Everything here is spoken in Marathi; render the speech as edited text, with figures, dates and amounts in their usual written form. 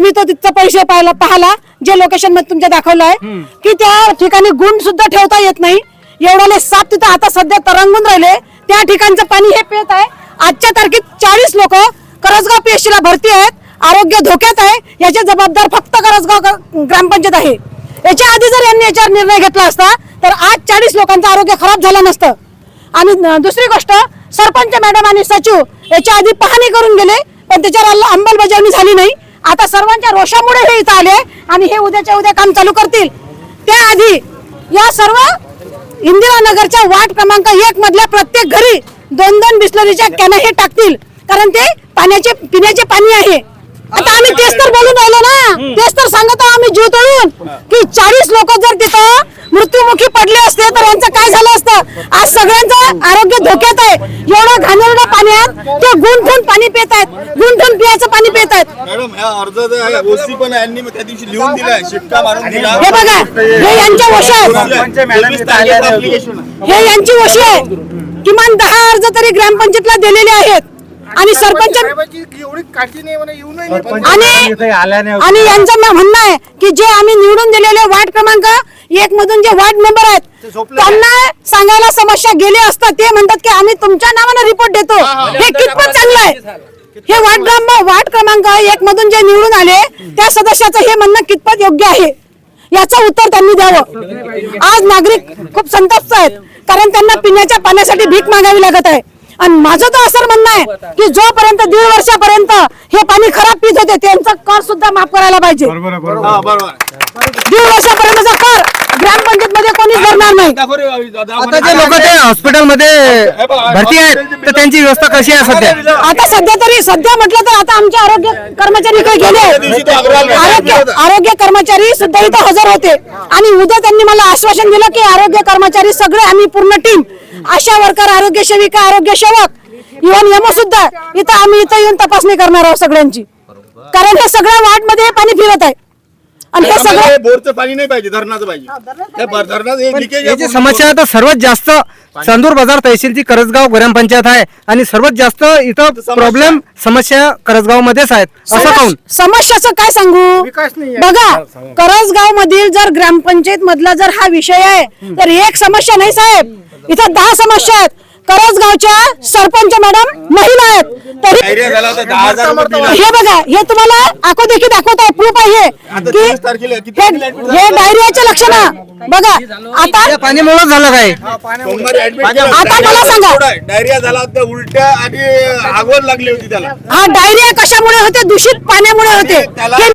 तुम्ही तो तिथं पैसे पाहाला जे लोकेशन मध्ये तुमच्या दाखवलं आहे की त्या ठिकाणी गुंड सुद्धा ठेवता येत नाही. एवढाले साप तिथं आता सध्या तरंगून राहिले. त्या ठिकाणचं पाणी हे पित आहे. आजच्या तारखेत 40 लोक करसगाव PSC ला भरती आहेत. आरोग्य धोक्यात आहे. याचे जबाबदार फक्त करसगाव ग्रामपंचायत आहे. याच्या आधी जर यांनी याच्यावर निर्णय घेतला असता तर आज 40 लोकांचं आरोग्य खराब झालं नसतं. आणि दुसरी गोष्ट, सरपंच मॅडम आणि सचिव याच्या आधी पाहणी करून गेले पण त्याच्यावर अंमलबजावणी झाली नाही. आता सर्वांच्या रोषामुळे हे इथं आले आणि हे उद्याच्या उद्या काम चालू करतील. त्याआधी या सर्व इंदिरानगरच्या वार्ड क्रमांक 1 मधल्या प्रत्येक घरी 2-2 बिस्लरीच्या कॅन हे टाकतील, कारण ते पिण्याचे पाणी आहे. आता आम्ही तेच तर बोलून राहिलो ना, तेच तर सांगत आहोत आम्ही जीव तोडून की 40 लोक जर तिथं मृत्युमुखी पडले असते तर यांचं काय झालं असतं. आज सगळ्यांचं आरोग्य धोक्यात आहे. एवढं घाणेरडं पाण्यात ते गुंठून पाणी पित आहेत, गुंठून पियाचं पाणी पित आहेत. मॅडम हा अर्ज ओसी पण यांनी त्या दिवशी लिहून दिलाय, शिक्का मारून दिला. हे बघा, हे यांच्या वशी आहे, हे यांची वशी आहे. किमान 10 अर्ज तरी ग्रामपंचायतला दिलेले आहेत आणि सरपंच आणि यांचं म्हणणं आहे की जे आम्ही निवडून दिलेले वार्ड क्रमांक 1 मधून जे वार्ड मेंबर आहेत त्यांना सांगायला समस्या गेले असतात. ते म्हणतात की आम्ही तुमच्या नावाने रिपोर्ट देतो. हे कितपत चांगलं आहे? हे वार्ड क्रमांक 1 मधून जे निवडून आले त्या सदस्याचं हे म्हणणं कितपत योग्य आहे याचं उत्तर त्यांनी द्यावं. आज नागरिक खूप संतप्त आहेत कारण त्यांना पिण्याच्या पाण्यासाठी भीक मागावी लागत आहे. आणि माझं तर असं म्हणणं आहे की जोपर्यंत 1.5 वर्षापर्यंत हे पाणी खराब पित होते त्यांचा कर सुद्धा माफ करायला पाहिजे. 1.5 वर्षापर्यंतचा कर ग्रामपंचायत मध्ये कोणीच भरणार नाही. आता जे लोक ते हॉस्पिटल मध्ये भरती आहेत तर त्यांची व्यवस्था कशी आहे सध्या? आता सध्या म्हटलं तर आता आमचे आरोग्य कर्मचारी इकडे गेले. आरोग्य कर्मचारी सुद्धा इथं हजर होते आणि उद्या त्यांनी मला आश्वासन दिलं की आरोग्य कर्मचारी सगळे आम्ही पूर्ण टीम, आशा वर्कर, आरोग्य सेविका, आरोग्य सेवक, इव्हन यमो सुद्धा आम्ही इथं येऊन तपासणी करणार आहोत सगळ्यांची. कारण हे सगळ्या वार्ड मध्ये पाणी फिरत आहे आणि हे सगळं बोरचं पाणी नाही पाहिजे, धरणाचं पाहिजे. याची समस्या तर सर्वात जास्त चांदूर बाजार तहसीलची करसगाव ग्रामपंचायत आहे आणि सर्वात जास्त इथं प्रॉब्लेम समस्या करसगाव मध्येच आहेत. असं काऊन? समस्याचं काय सांगू बघा, करसगाव मधील जर ग्रामपंचायत मधला जर हा विषय आहे तर एक समस्या नाही साहेब, इथं 10 समस्या आहेत. करसगावच्या सरपंच मॅडम महिला आहेत तरी हे बघा, हे तुम्हाला आखोदेखी दाखवत आहे, प्रूफ आहे हे डायरियाचे लक्षण बघा. आता पाण्यामुळे झालं काय? आता मला सांगा, डायरिया झाला तर उलट्या आणि आगवण लागली होती त्याला. हा डायरिया कशामुळे होते? दूषित पाण्यामुळे होते.